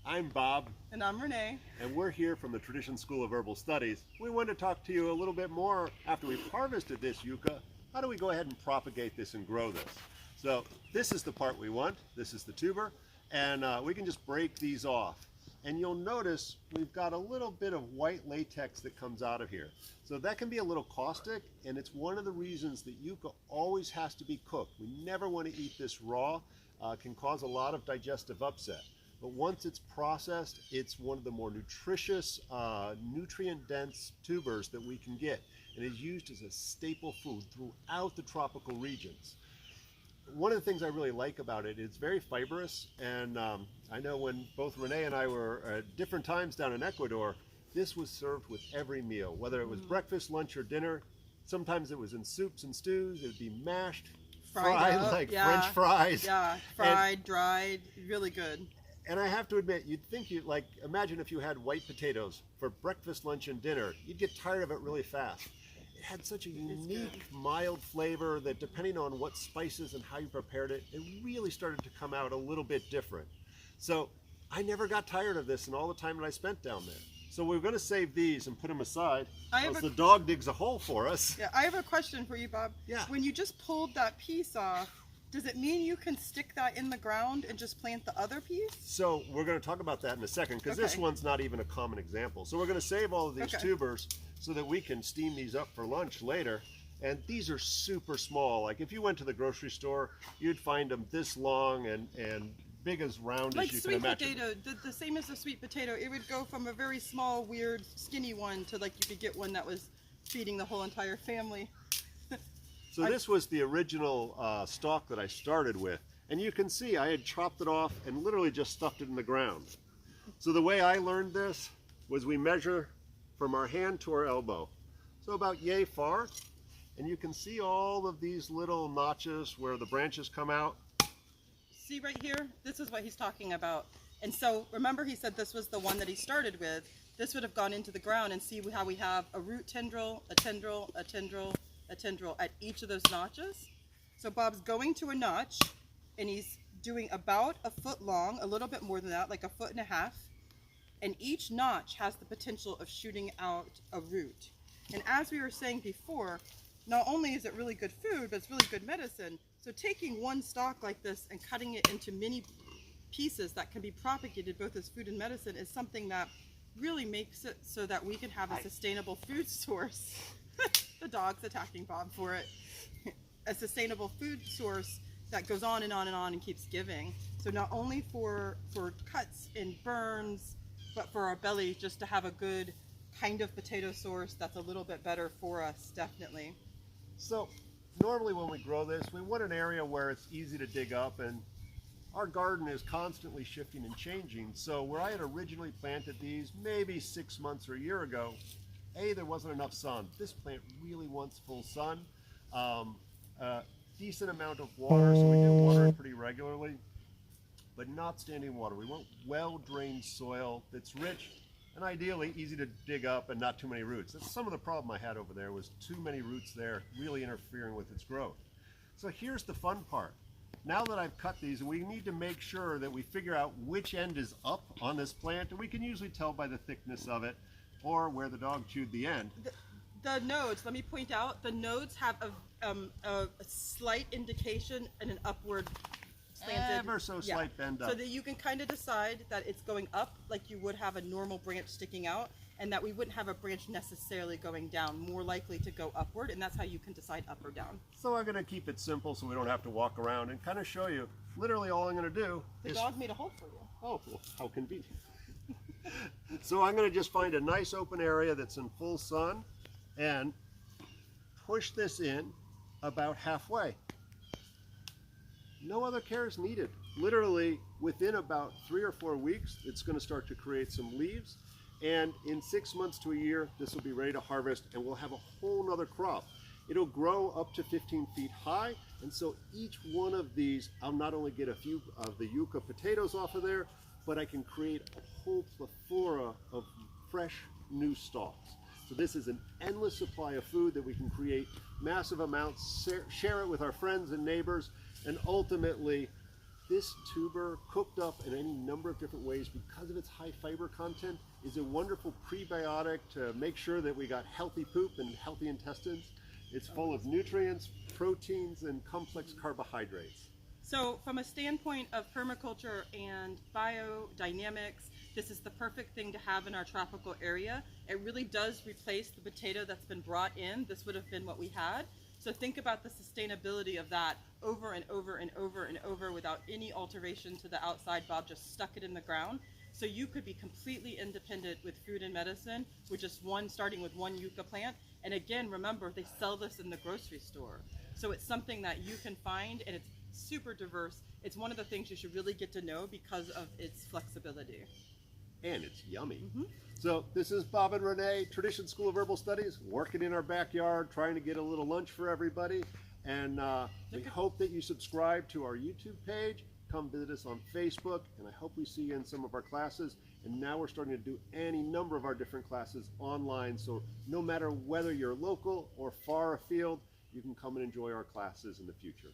I'm Bob. And I'm Renee. And we're here from the School of Herbal Studies. We wanted to talk to you a little bit more after we've harvested this yucca. How do we go ahead and propagate this and grow this? So this is the part we want. This is the tuber. And we can just break these off. And you'll notice we've got a little bit of white latex that comes out of here. So that can be a little caustic, and it's one of the reasons that yucca always has to be cooked. We never want to eat this raw. It can cause a lot of digestive upset. But once it's processed, it's one of the more nutritious, nutrient-dense tubers that we can get, and is used as a staple food throughout the tropical regions. One of the things I really like about it, it's very fibrous, and I know when both Renee and I were at different times down in Ecuador, this was served with every meal, whether it was breakfast, lunch, or dinner. Sometimes it was in soups and stews. It would be mashed, fried like French fries. Yeah, fried, dried, really good. And I have to admit, you'd think imagine if you had white potatoes for breakfast, lunch, and dinner, you'd get tired of it really fast. It had such a unique, mild flavor that depending on what spices and how you prepared it, it really started to come out a little bit different. So I never got tired of this in all the time that I spent down there. So we're going to save these and put them aside, as the dog digs a hole for us. Yeah, I have a question for you, Bob. Yeah. When you just pulled that piece off, does it mean you can stick that in the ground and just plant the other piece? So we're going to talk about that in a second, because this one's not even a common example. So we're going to save all of these tubers so that we can steam these up for lunch later. And these are super small. Like if you went to the grocery store, you'd find them this long and big as round as you can imagine. Like sweet potato, the same as the sweet potato. It would go from a very small, weird, skinny one to like you could get one that was feeding the whole entire family. So this was the original stalk that I started with. And you can see I had chopped it off and literally just stuffed it in the ground. So the way I learned this was we measure from our hand to our elbow. So about yay far. And you can see all of these little notches where the branches come out. See right here? This is what he's talking about. And so remember he said this was the one that he started with. This would have gone into the ground, and see how we have a root tendril, a tendril, a tendril, a tendril at each of those notches. So Bob's going to a notch, and he's doing about a foot long, a little bit more than that, like a foot and a half. And each notch has the potential of shooting out a root. And as we were saying before, not only is it really good food, but it's really good medicine. So taking one stalk like this and cutting it into many pieces that can be propagated both as food and medicine is something that really makes it so that we can have a sustainable food source. The dog's attacking Bob for it. A sustainable food source that goes on and on and on and keeps giving. So not only for cuts and burns, but for our belly, just to have a good kind of potato source that's a little bit better for us, definitely. So normally when we grow this, we want an area where it's easy to dig up, and our garden is constantly shifting and changing. So where I had originally planted these maybe 6 months or a year ago, there wasn't enough sun. This plant really wants full sun, decent amount of water, so we do water it pretty regularly, but not standing water. We want well-drained soil that's rich and ideally easy to dig up and not too many roots. That's some of the problem I had over there, was too many roots there, really interfering with its growth. So here's the fun part. Now that I've cut these, we need to make sure that we figure out which end is up on this plant, and we can usually tell by the thickness of it or where the dog chewed the end. The nodes, let me point out, the nodes have a slight indication and an upward slanted, ever so slight bend up. So that you can kind of decide that it's going up like you would have a normal branch sticking out, and that we wouldn't have a branch necessarily going down, more likely to go upward, and that's how you can decide up or down. So I'm going to keep it simple so we don't have to walk around and kind of show you. Literally all I'm going to do is... The dog made a hole for you. Oh, well, how convenient. So I'm going to just find a nice open area that's in full sun and push this in about halfway. No other care is needed. Literally within about 3 or 4 weeks, it's going to start to create some leaves. And in 6 months to a year, this will be ready to harvest, and we'll have a whole nother crop. It'll grow up to 15 feet high, and so each one of these, I'll not only get a few of the yucca potatoes off of there, but I can create a whole plethora of fresh new stalks. So this is an endless supply of food that we can create massive amounts, share it with our friends and neighbors, and ultimately This tuber, cooked up in any number of different ways because of its high fiber content, is a wonderful prebiotic to make sure that we got healthy poop and healthy intestines. It's full of nutrients, proteins, and complex carbohydrates. So from a standpoint of permaculture and biodynamics, this is the perfect thing to have in our tropical area. It really does replace the potato that's been brought in. This would have been what we had. So think about the sustainability of that over and over and over and over without any alteration to the outside. Bob just stuck it in the ground. So you could be completely independent with food and medicine with just starting with one yucca plant. And again, remember, they sell this in the grocery store. So it's something that you can find, and it's super diverse. It's one of the things you should really get to know because of its flexibility. And it's yummy. So this is Bob and Renee, Tradition School of Herbal Studies, working in our backyard, trying to get a little lunch for everybody. And we hope that you subscribe to our YouTube page, come visit us on Facebook, and I hope we see you in some of our classes. And now we're starting to do any number of our different classes online, so no matter whether you're local or far afield, you can come and enjoy our classes in the future.